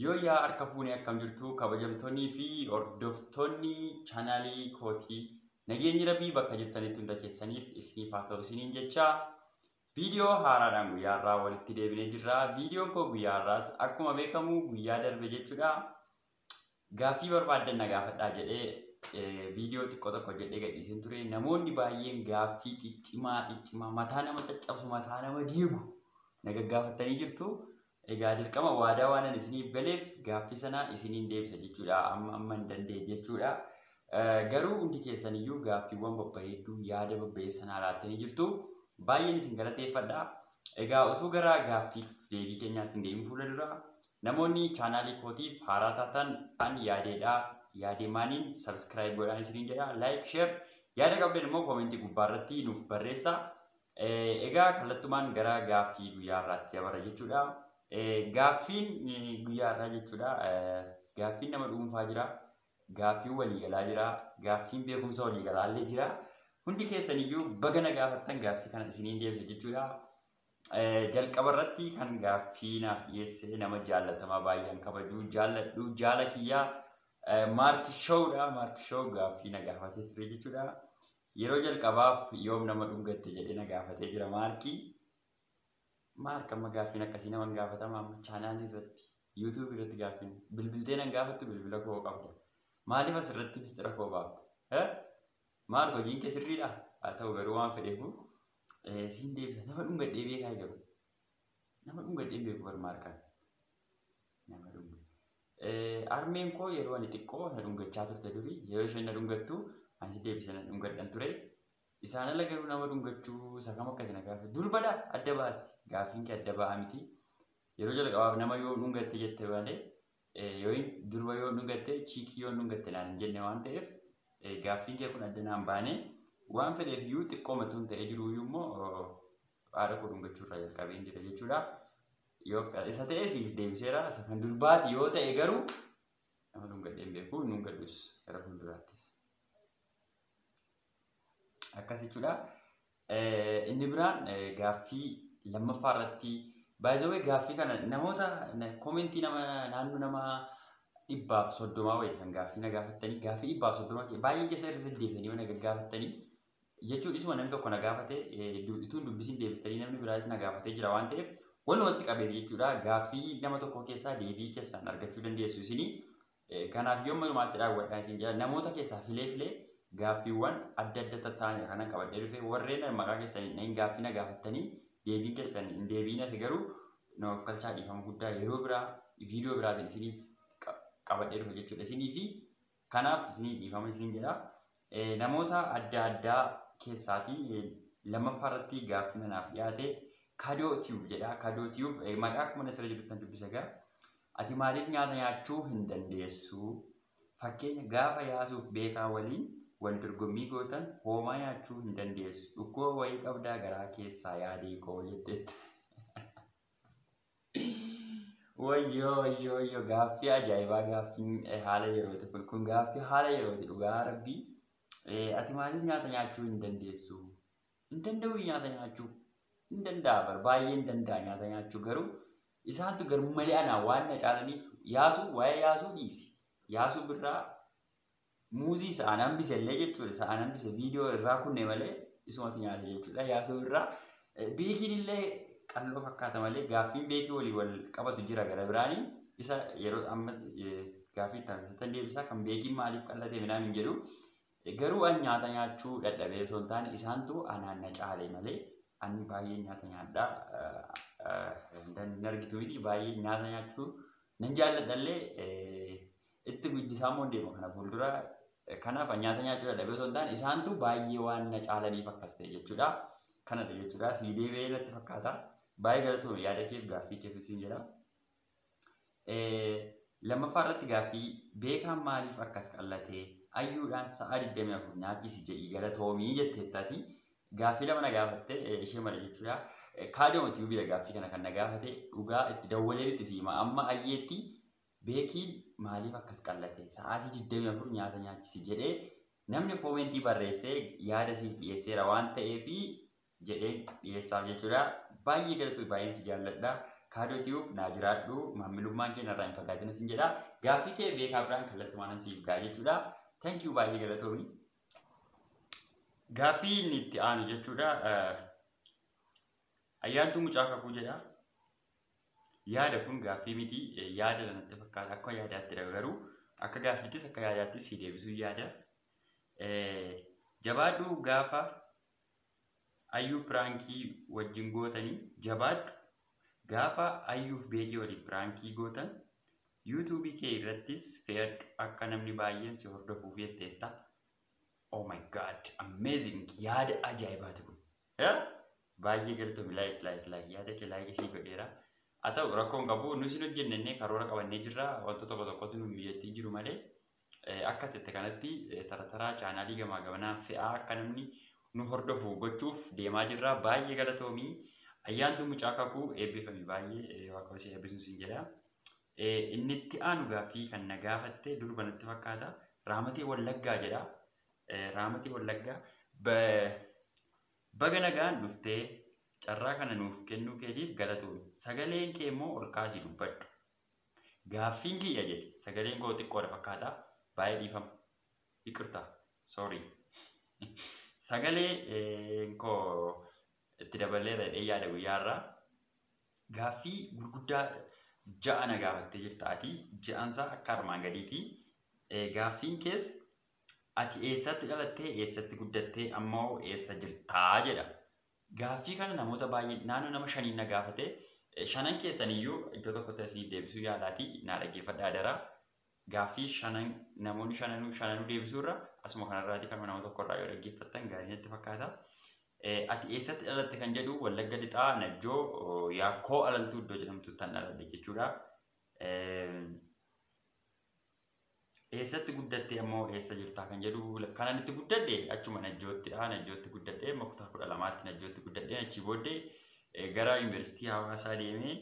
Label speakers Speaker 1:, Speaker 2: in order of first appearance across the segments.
Speaker 1: Yoo yaa harka fuunee akkam jirtu kabajamtoonnii fi hordoftoonni chaanaalii kootii nageenyi rabbii bakka jirtanitti hunda keessaniif isiniif haa ta'u isiniin jecha viidiyoo haaraadhaan guyyaa irraa walitti deebinee jirra. Viidiyoon koo guyyaa irraas akkuma beekamu guyyaa darbe jechuudha. Gaaffii barbaaddan na gaafadhaa jedhee viidiyoo xiqqoo tokko jedhee gadhiiseen ture. Namoonni baay'een gaaffii ciccimaa mataa nama caccabsu mataa nama diigu na gaggaafattanii jirtu. Egaa dirqama waadaa waan isiniif galeef gaaffii sana isiniin deebisa jechuudha. Amma hin dandeenye jechuudha. Garuu hundi keessaniyyuu gaaffiiwwan babbareedduu yaada babbareessan laattanii jirtu. Baay'een isin galateeffadha. Egaa osoo gara gaaffii deebii keenyaatti hin deemin fuula dura namoonni chaanaalii kootiif haaraa taatan an yaadeedha. Yaadee maaniin subscribe godhaan isiniin jedha. Like, share yaada qabdan immoo koomentii gubbaarratti nuuf barreessa. Egaa kallattumaan gara gaaffii guyyaa irraatti dabara jechuudha. Gaaffiin guyyaa irraa jechuudha. Gaaffiin nama dhuunfaa jira. Gaaffiin waliigalaa jira. Gaaffiin beekumsa waliigalaallee jira. Hundi keessaniyyuu baga na gaafattan gaaffii kana isiniin deebisa jechuudha. Jalqaba irratti kan gaaffii naaf dhiyeesse nama jaallatamaa baay'een kabajuu jaalladhu jaala kiyyaa Maark Showdha. Maark Show gaaffii na gaafatee ture jechuudha. Yeroo jalqabaaf yoom nama dhungatte jedhee na gaafatee jira Maarkii. Maark amma gaaffiin akkasii nama gaafatama amma chaanaalii irratti YouTube irratti gaaffiin bilbiltee nan gaafattu bilbila koo qabda. Maaliif asirratti mistira koo baafta? Maark hojiin kee sirriidha? Haa ta'u garuu waan fedheefu siin deebisa. Nama dhungadhee beekaa garuu. Nama dhungadhee beeku bar Maarkaan. Nama dhungadhee. Armeen koo yeroo ani xiqqoo na dhungachaa turte durii yeroo isheen na dhungattu ani deebisa na dhungadhan ture. Isaan ala garuu nama dhungachuu isa kam akkati na gaafate durbadha adda baasti gaaffiin kee adda ba'aa miti. Yeroo jalqabaaf nama yoo dhungatte jette malee yoo durba yoo dhungatte chiikii yoo dhungatte naan hin jenne waan ta'eef gaaffiin kee kun adda naan baane waan fedheef iyyuu xiqqoo matuun ta'ee jiru iyyuu immoo haadha koo dhungachuu irraa jalqabeen jira jechuudha. Yoo isa ta'e siif deebiseera isa kan durbaati yoo ta'e garuu nama dhungadhee hin beeku hin dhungadhus gara fuulduraattis. Akkas jechuudha. Inni biraan gaaffii lammaffaa irratti baay'ee gaaffii kana namoota koomentii nama naannoo nama 130 wayii kan gaaffii na gaafatanii gaaffii 130 baay'een keessa irra deddeebi'anii na gaafatanii jechuun isuma namni tokko na gaafate ituun dubbisiin deebistanii namni biraas na gaafatee jira waan ta'eef walumatti qabeeti jechuudha. Gaaffii nama tokko keessaa deebii keessaan argachuu dandeessu isinii. Kanaaf yoo malumaatti daawwadhaan isin jira namoota keessaa filee gaaffiiwwan adda adda tattaanii kana qabadhee dhufee warreen maqaa keessanii gaaffii na gaafatanii deebiin keessanii hin deebiin garuu nuuf kalchaa dhiifama guddaa yeroo biraa viidiyoo biraatiin isiniif qabadhee dhufa jechuudha. Isinii fi kanaaf isinii dhiifama isiniin jedha. Namoota adda addaa keessaatii lammaffaa irratti gaaffii naaf dhiyaate Kadoo Tiyuub jedha. Kadoo Tiyuub maqaa akkuma asirra jirtan dubbisa egaa. Ati maaliif nyaata nyaachuu hin dandeessu? Fakkeenya gaafa yaasuuf beekaa waliin wal dorgommii gootan hoomaa nyaachuu hin dandeessu. Dhukkoo wayii qabdaa garaa keessaa yaadee koo jetteetti. Wayyoo gaaffii ajaa'ibaa gaaffiin haala yerooti kun gaaffii haala yerooti dhugaa rabbii. Ati maaliif nyaata nyaachuu hin dandeessu? Hin danda'u nyaata nyaachuu hin danda'a baay'ee hin danda'a nyaata nyaachuu garuu isaantu garmalee anaa waan na caalaniif waa'ee yaasuu dhiisi. Yaasuu birraa muuzii sa'aan hambise illee jechuudha. Sa'aan hambise viidiyoo irraa kunne malee isumatu nyaata jechuudha. Yaasuu irraa beekiin illee qalloo fakkaata malee gaaffiin beekii walii wal qabatu jira gara biraanii isa yeroo amma gaaffii taasisan deebisaa kan beekiin maaliif qallatee midhaan hin jedhu garuu an nyaata nyaachuu dadhabee osoo hin taane isaantu anaan na caale malee ani baay'ee nyaata nyaadhaa hin argitu miti baay'ee nyaata nyaachuu nan jaalladhallee itti guddisaa moo deema kana fuuldura kanaaf nyaata nyaachuu dadhabee osoo hin taane isaantu baay'ee waan na caalaniif akkas ta'e jechuudha. Kanadha jechuudha. Sii deebi'ee natti fakkaata. Baay'ee galatoome yaada keef gaaffii keef isin jedha. Lammaffaa irratti gaaffii beekaan maaliif akkas qallatee ayyuudhaan sa'a 24 nyaachisi jedhii galatoomii jetteettaati. Gaaffii lama na gaafatte ishee mala jechuudha. Kaadoo Tiyuubii gaaffii kana kan na gaafate dhugaa itti dawwaleen itti siima amma ayyeetti beekiin maaliif akkas qallatee sa'aatii 24 nyaata nyaachisi jedhee namni koomentii barreessee yaada siif dhiyeesseera waan ta'eef jedhee dhiyeessaaf jechuudha. Baay'ee galatu baay'een si jaalladha. Kaadoo tiyuub naa jiraadhu maamilummaan keenya irraa hin fagaatin isin jedha. Gaaffii kee beekaa biraan kallattumaan siif gaa jechuudha. Thank you baay'ee galatoomii. Gaaffii inni itti aanu jechuudha. Ayyaantuu mucaa kakuu jedha. Yaada kun gaaffii miti yaada lanatti fakkaata akka yaadaatti garuu akka gaaffiittis akka yaadaattis si deebisuu yaada. Jabaadhu gaafa ayyuu piraankii wajjin gootanii jabaadhu gaafa ayyuuf beekii waliin piraankii gootan yuutuubii kee irrattis fe'adhu akka namni baay'een si hordofuuf jetteetta. Oh my god, amazing! Yaada ajaa'ibaati kun. Baay'ee galatoomii like yaada kee like sii godheera. Haa ta'u rakkoon qabu nuti hin hojjennee karoora qabannee jirra wantoota tokko tokkotu nu biyyattii jiru malee akka tette kanatti tarataraa chaanaalii gamaa gamanaa fe'aa akka namni nu hordofu gochuuf deemaa jirra. Baay'ee galatoomii. Ayyaantuu mucaa kakuu eebbifamii baay'ee waaqa isee eebbisuun siin jedha. Inni itti aanu gaaffii kan na gaafatte durba natti fakkaata. Raamatee Wallaggaa jedha. Raamatee Wallaggaa baga nagaan dhuftee carraa kana nuuf kennuu keetiif galatoomi. Sagaleen kee immoo ol kaasii dubbadhu. Gaaffiin kiyya jedhe sagaleen koo xiqqoodha fakkaata. Baay'ee dhiifama. Iqirtaa. Sorry. Sagalee koo itti dabalee dheedhee yaada guyyaarraa gaaffii gurguddaa ja'a na gaafattee jirtaati. Ja'ansaa akka armaan gadiiti. Gaaffiin kees ati eessatti dhalattee eessatti guddattee ammoo eessa jirtaa jedha. Gaaffii kana namoota baay'ee naannoo nama 5 na gaafate. 5 keessaniyyuu iddoo tokkotti asii deebisuu yaalaati na dhaggeeffadhaa dara. Gaaffii 5 namoonni 5 deebisuurra asuma kanarraati kan nama tokkorraa yoo dhaggeeffattan gaarii natti fakkaata. Ati eessatti dhalatte kan jedhu Wallagga Lixaa Najjoo Yaakkoo Alaltuu iddoo jedhamtu tan dhaladhe jechuudha. Eessatti guddattee ammoo eessa jirtaa kan jedhu kanan itti guddadhe achuma Najjoottidha. Najjootti guddadhe kutaa 12tti Najjootti guddadhe achi booddee gara yuunivarsiitii Hawaasaa deemee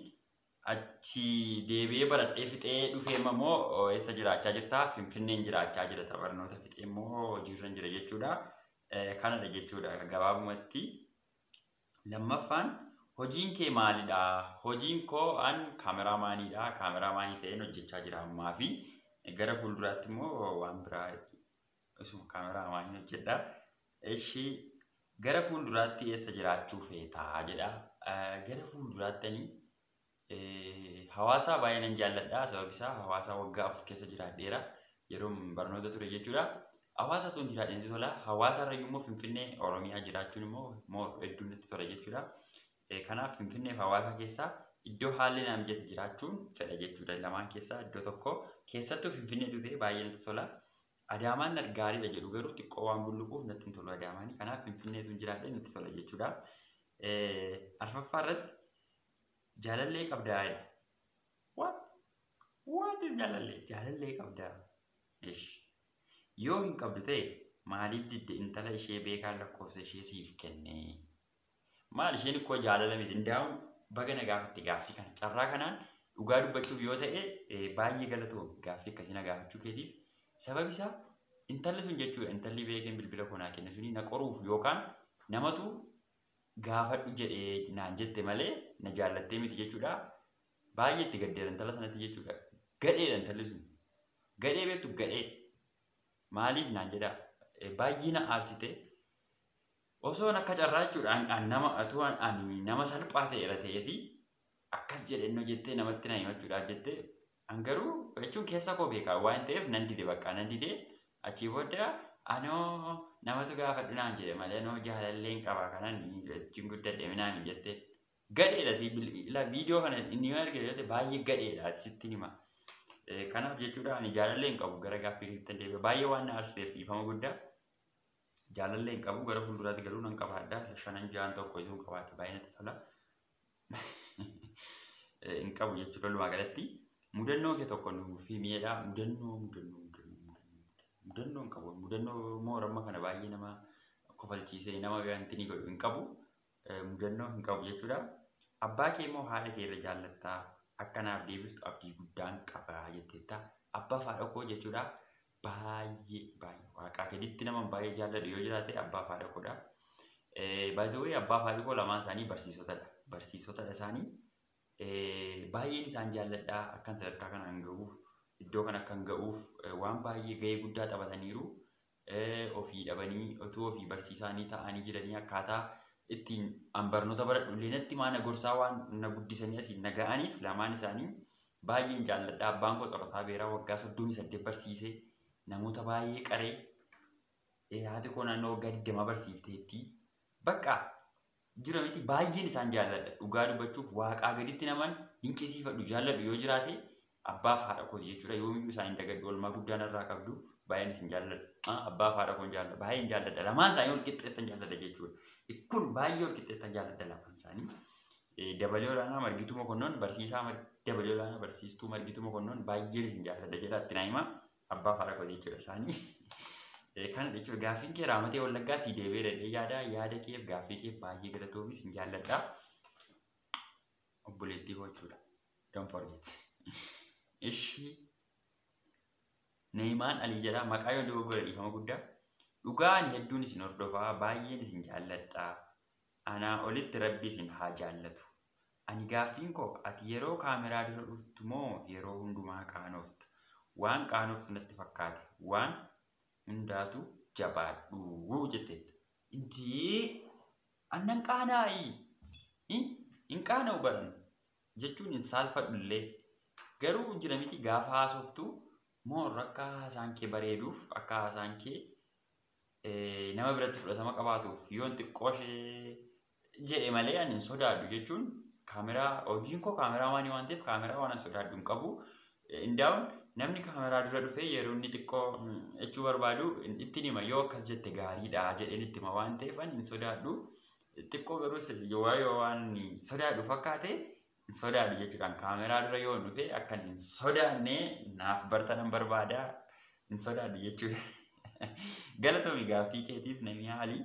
Speaker 1: achi deebi'ee baradhee fixee dhufee immoo eessa jiraachaa jirtaa? Finfinneen jiraachaa jira. Barnoota fixee immoo hojiirra jira jechuudha. Kanadha jechuudha gabaabumatti. Lammaffaan hojiin kee maalidha? Hojiin koo an kaameraamaaniidha. Kaameraamaanii ta'een hojjechaa jira ammaa fi gara fuulduraatti immoo waan biraa isuma kaameraamaanii hojjedha. Eshi gara fuulduraatti eessa jiraachuu feetaa jedha. Gara fuulduraatti Hawaasaa baay'ee nan jaalladha. Sababni isaa Hawaasaa waggaa 4 keessa jiraadheera. Yeroo barnoota ture jechuudha. Hawaasa tun jiraadhanii tola. Hawaasa irra immoo Finfinnee Oromiyaa jiraachuun immoo hedduun itti tola jechuudha. Kanaaf Finfinnee fi Hawaasa keessaa iddoo haalli naam jette jiraachuun fedha jechuudha. Lamaan keessaa iddoo tokko keessattuu Finfinneetu ta'e baay'ee natti tola. Adaamaan gaariidha jedhu garuu xiqqoo waan bulluquuf natti hin tolu Adaamaanii. Kanaaf Finfinneetu jiraadhee natti tola jechuudha. Arfaffaa irratti jaalallee qabdaa jedha. What is jaalallee? Jaalallee qabdaa. Yoo hin qabdu ta'e maaliif didde intala ishee beekaan lakkoofsa ishee siif kenne? Maal isheen ikkoo jaalala miti hundaa'uun baga na gaafatte gaaffii kana. Carraa kanaan dhugaa dubbachuuf yoo ta'e baay'ee galatoomi gaaffii akkasii na gaafachuu keetiif. Sababi isaa intalli sun jechuudha intalli beekeen bilbila konaa kenne suni na qoruuf yookaan namatu gaafadhu jedhee naan jette malee na jaallattee miti jechuudha. Baay'ee itti gaddeera intala sanatti jechuudha. Gadheedha intalli sun. Gadhee beektu gadhee. Maaliif naan jedha baay'ee na aarsite osoo akka carraa jechuudhaan nama salphaa ta'eera ta'eefi akkas jedhennoo jettee namatti na himachuudhaaf jettee angaruu jechuun keessa koo beekaa waan ta'eef nan dide bakka nan dide achii booda anoo namatu gaafadhu naan jedhe malee noo jaalalleen qabaa kanan wajjin guddadhe minaan jettee gadheedha viidiyoo kana inni yoo argite baay'ee gadheedha sitti hima. Kanaaf jechuudha ani jaalallee hin qabu gara gaaffii keessatti deebi'e baay'ee waan na aarseef dhiifama guddaa jaalallee hin qabu gara fuulduraatti garuu nan qabaadha 5-6 tokko iyyuu qabaadha baay'ee natti tola hin qabu jechuudha lumaa galatti mudannoo kee tokko nuuf himiidha mudannoo hin qabu mudannoo mooramma kana baay'ee nama kofalchiisee nama gantini godhu hin qabu mudannoo hin qabu jechuudha. Abbaa kee immoo haadha kee irra jaallattaa akkanaaf deebiftu abdii guddaan qaba jetteetta. Abbaa fi haadha koo jechuudha baay'ee waaqaa gaditti nama baay'ee jaalladhu yoo jiraate abbaa fi haadha koodha. By the way abbaa fi haadha koo lamaan isaanii barsiisotadha. Barsiisotadha isaanii baay'een isaan jaalladhaa akkan sadarkaa kanaan ga'uuf iddoo kana akkan ga'uuf waan baay'ee ga'ee guddaa taphataniiru. Ofii dhabanii otoo ofii barsiisaanii ta'anii jiranii akkaataa ittiin barnoota baradhu illee natti maana gorsaa waan na guddisanii asiin na ga'aniif lamaan isaanii baay'een jaalladhaa. Abbaan koo Xorotaa Beeraa waggaa 38 barsiisee namoota baay'ee qaree. Haati koo naannoo waggaa 20 barsiifteetti. Bakka jira miti baay'een isaan jaalladha. Dhugaa dubbachuuf waaqaa gaditti naman dinqisiifadhu jaalladhu yoo jiraate abbaaf haadha kooti jechuudha. Yoomiyyuu isaan dagadhu oolmaa guddaan irraa qabdu baay'een isin jaalladha. Abbaaf haadha koon jaalladha. Baay'een jaalladha. Lamaan isaanii wal qixxeettan jaalladha jechuudha. Kun baay'ee wal qixxeettan jaalladha lamaan isaanii. Dabalee olaanaa Margituu Mokonnoon barsiisaa dabalee olaanaa barsiistuu Margituu Mokonnoon baay'een isin jaalladha jedha itti naa'imaa abbaaf haadha kooti jechuudha isaanii. Kan jechuudha gaaffiin kee Raamatee Wallaggaa si deebi'ee yaada keef gaaffii keef baay'ee galatoomi isin jaalladha. Obboleettii koo jechuudha. Don't forget. Ishi Neeyimaan Alii jedha maqaa yoo dogoggora dhiifama guddaa. Dhugaan hedduun isin hordofaa baay'een isin jaalladha. Anaa olitti rabbi isin haa jaallatu. Ani gaaffiin koo ati yeroo kaameraa dura dhuftu moo yeroo hundumaa qaanofta? Waan qaanoftu natti fakkaate waan hundaatu jabaadhu jetteetta. Inti annan qaanaa'i. In qaana'u baran jechuun hin saalfadhu illee. Garuu jira miti gaafa haasoftu moo akka haasaan kee bareeduuf akka haasaan kee nama biratti fudhatama qabaatuuf yoon xiqqoo ishee jedhe malee ani hin sodaadhu jechuun kaameraa hojiin koo kaameraa waan ta'eef kaameraa waan sodaadhu hin qabu. Indaa'uun namni kaameraa dura dhufee yeroo inni xiqqoo jechuu barbaadu ittiin hima yoo akkas jette gaariidha jedheen itti hima waan ta'eef ani hin sodaadhu. Xiqqoo garuu yoo waan sodaadhu fakkaate hin sodaadhu jechuudhaan kaameraa dura yoo dhufe akkan hin sodaanne naaf bartanan barbaada hin sodaadhu jechuudha. Galatoomi gaaffii keetiif namni haalii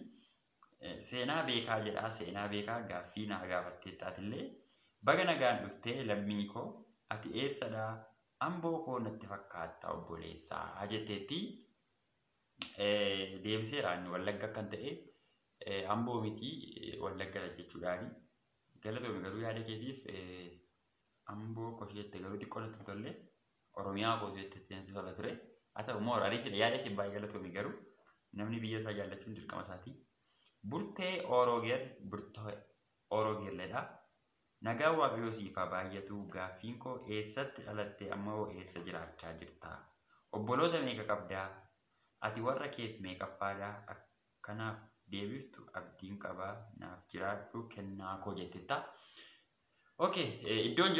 Speaker 1: seenaa beekaa jedhaa seenaa beekaa gaaffii naa gaafattee taatillee baga nagaan dhuftee lammii koo ati eessadhaa amboo koo natti fakkaata obboleessaa jetteetti. Deebiseera inni Wallagga kan ta'e amboo miti Wallagga jechuudhaani. Galatoomi garuu yaada keetiif amboo kosheette garuu xiqqoo natti tolle Oromiyaa koo jettee natti tola ture. Haa ta'u immoo ariifiidha yaada kee baay'ee galatoomi garuu namni biyya isaa jaallachuun dirqama isaati. Burtee Oroogeerledha. Nagaa waaqayyoo siif haa baay'atu. Gaaffiin koo eessatti dhalattee amma hoo eessa jiraachaa jirta? Obboloota meeqa qabdaa? Ati warra keef meeqaffaadhaa? Akkanaaf deebiftu abdiin qabaa naaf jiraadhu kennaa koo jettetta. Okay, iddoon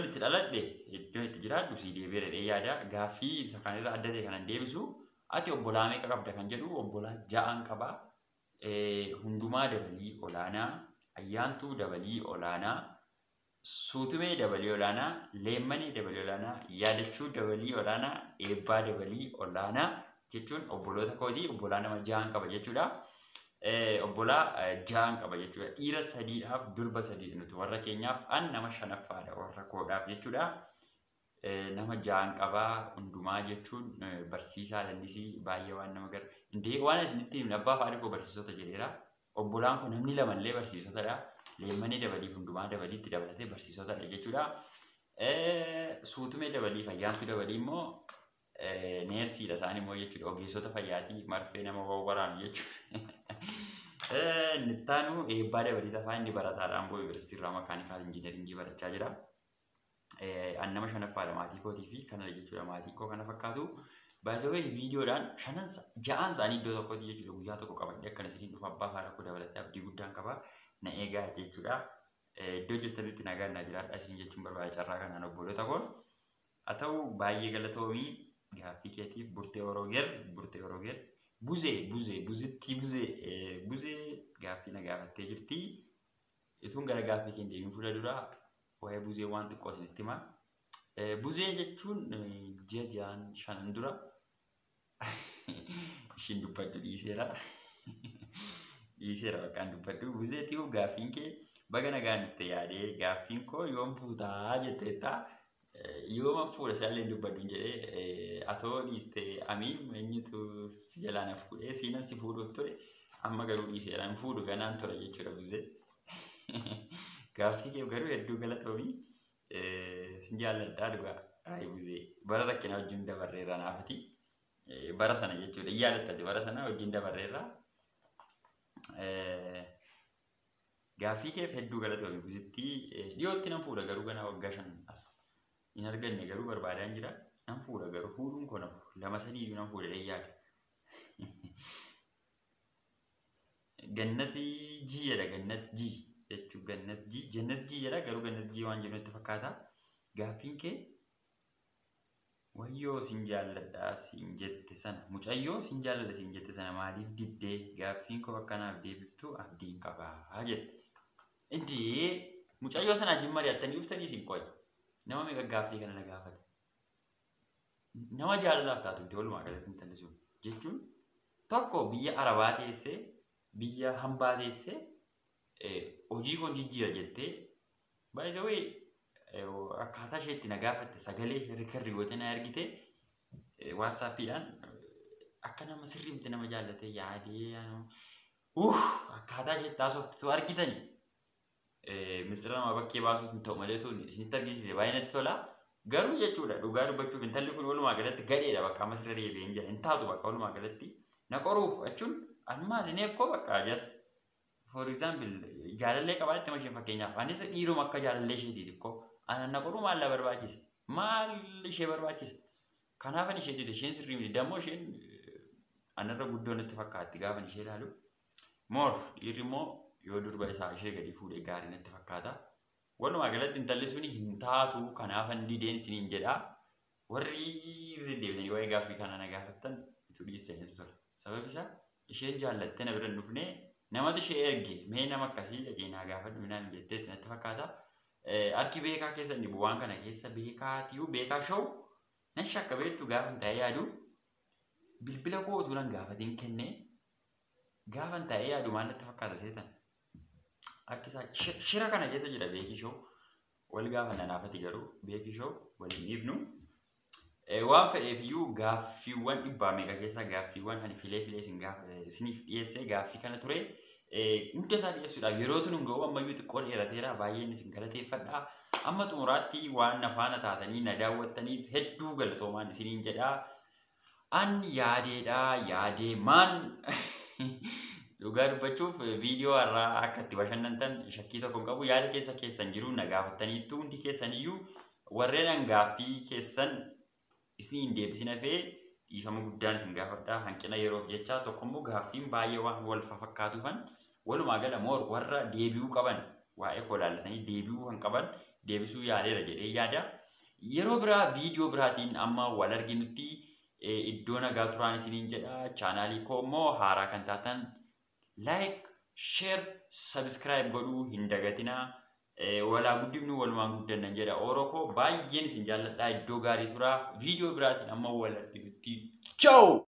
Speaker 1: itti dhaladhe iddoon itti jiraadhu si deebi'ee yaada gaaffii isa kanarra adda ta'e kanan deebisu. Ati obbolaa meeqa qabda kan jedhu obbolaa 6 qabaa. Hundumaa dabalii olaanaa, ayyaantuu dabalii olaanaa, suutumee dabalii olaanaa, leemmanee dabalii olaanaa, yaadachuu dabalii olaanaa, eebbaa dabalii olaanaa jechuun obboloota kooti. Obbolaa nama 6 qaba jechuudha. Obbolaa 6 qaba jechuudha. Dhiira 3dhaaf durba 3 nuti warra keenyaaf an nama 5ffaadha warra koodhaaf jechuudha. Nama 6 qabaa hundumaa jechuun barsiisaa landisii baay'ee waan nama gara indee waan isinitti abbaa faadhi koo barsiisota jedheera. Obbolaan kun namni 2 illee barsiisotadha. Leemmanee dabalii hundumaa dabaliitti dabalatee barsiisotadha jechuudha. Suutumee dabalii ayyaantuu dabalii immoo neersiidha isaan immoo jechuudha. Ogeessota fayyaatii marfee nama waraanu jechuudha. Nittaanu eebbaa dabalii tafaa inni barataadha Amboo Yuunivarsiitii irraa makaanikaal injiinaringii barachaa jira. An nama 5ffaadha maatii kootii fi kana jechuudha maatii koo kana fakkaatu. Baay'ee viidiyoodhaan 6 isaanii iddoo tokkotti jechuudha guyyaa tokko qabadhe akkana isin dhufa abbaa faadha koo dabalatee abdii guddaan qaba na eegaa jechuudha. Iddoo jirtanitti nagaan na jiraadha isin jechuun barbaada carraa kanaan obboloota koon. Haa ta'u baay'ee galatoomii gaaffii keetiif Burtee Oroogeer Buzee gaaffii na gaafattee jirti. Ituun gara gaaffii keenya deemuun fuula duraa waa'ee Buzee waan xiqqoo isinitti himaa. Buzee jechuun ji'a 5 dura ishiin dubbadhu dhiiseera bakkaan dubbadhu. Buzeetiif gaaffiin kee baga nagaan dhufte yaadee gaaffiin koo yoom fuutaa jetteetta. Yooma fuudha isaallee dubbadhu jedhee atoo dhiiste amiin eenyutu si jalaa na fuudhee siinan si fuudhuuf ture amma garuu dhiiseera hin fuudhu ganaan ture jechuudha Buzee. Gaaffii kee garuu hedduu galatoomii. sin jaalladhaa dhugaa. Ayi buzee bara rakkina wajjin dabarreerra naafati. Bara sana jechuudha. Yaadattati bara sana wajjin dabarreerra. Gaaffii keef hedduu galatoomii buzitti dhiyootti nan fuudha garuu ganaa waggaa 5 as hin arganne garuu barbaadaan jira. Nan fuudha garuu fuudhuun koo nafu 2-3 nan fuudha yaada. Gannati jiidha gannati ji jechuun gannati ji jannati ji jedha garuu gannati ji waan jennutti fakkaata. Gaaffiin kee wayyoo sin jaalladhaa sin jette sana mucayyoo sin jaalladha sin jette sana maaliif diddee gaaffiin koo akkanaaf deebiftu abdiin qabaa jette. Indii mucayyoo sana wajjin mari'attanii dhuftanii sin qoy nama meeqa gaaffii kana na gaafate. Nama jaalalaaf taatutti walumaa galatti hin tallisu jechuun tokko biyya Arabaa teessee biyya hambaa teessee hojii kun jijjiira jettee by the way akkaataa isheetti na gaafatte sagalee rikardi goote na ergite WhatsAppiidhaan akka nama sirriimte nama jaallatee yaadee akkaataa isheetti haasoftu argitanii misira nama bakkee baasuutu hin ta'u malee tuun isinitti argisiise baay'ee natti tola. Garuu jechuudha dhugaa dubbachuuf intalli kun walumaa galatti gadheedha bakka amma sirra deebi'ee hin jira hin taatu bakka walumaa galatti na qoruuf achuun anmaal inni akkoo bakka just for example jaalallee qabaatte masheen fakkeenyaaf anis dhiiruma akka jaalallee isheetii xiqqoo anan na qoruu maal la barbaachise maal ishee barbaachise kanaafan ishee dide isheen sirrii miti dammoo isheen anarra guddoo natti fakkaatti gaafan ishee ilaalu moor dhiirri immoo yoo durba isaa ishee gadi fuudhee gaarii natti fakkaata. Walumaa galatti intalli suni hin taatu kanaafan dideen isiniin jedha. Warri irra deebitanii waa'ee gaaffii kana na gaafattan itti dhiyeessanii tola. Sababi isaa isheen jaallatte na bira dhufnee namatti ishee erge mee nama akkasii dhaqee naa gaafadhu minaan jetteetti natti fakkaata. Harki beekaa keessa inni bu'aan kana keessa beekaatiyu beekaa shoo nan shakka beektu gaafan ta'ee yaadu bilbila koo utuu nan gaafatiin kennee gaafan ta'ee yaadu maal natti fakkaata seetan. Akkisa shira kana keessa jira beekii shoo wal gaafa nanaafati garuu beekii shoo waliin dhiifnu waan fedheefiyyuu gaaffiiwwan dhibbaa meeqa keessa gaaffiiwwan ani filee isiniif dhiyeessee gaaffii kana ture hunda isaa dhiyeessuudhaaf yeroo tun ga'u ammayyuu xiqqoo dheerateera baay'een isin galateeffadha. Amma xumuraatti waan nafaana taatanii na daawwattaniif hedduu galatoomaan isiniin jedha. An yaadeedha yaadee maan dhugaa dubbachuuf viidiyoo irraa akka itti bashannantan shakkii tokko qabu yaada keessan jiru na gaafattaniittu hundi keessaniyyuu warreen gaaffii keessan isiniin deebisin hafee dhiifama guddaan isin gaafadha hanqina yeroof jecha tokkommoo gaaffiin baay'ee waan wal fakkaatuufan walumaa gala moor warra deebi'uu qaban waa'ee koo laallatanii deebi'uu kan qaban deebisuu yaaleera jedhee yaada. Yeroo biraa viidiyoo biraatiin amma wal arginutti iddoo nagaa turaan isiniin jedha. Chaanaalii koo immoo haaraa kan taatan like, share, subscribe godhuu hin dagatinaa. Walaa guddifnu walumaan guddannan jedha. Oroko baay'een isin jaalladhaa iddoo gaarii turaa. Viidiyoo biraatiin amma wal arginutti. Ciao!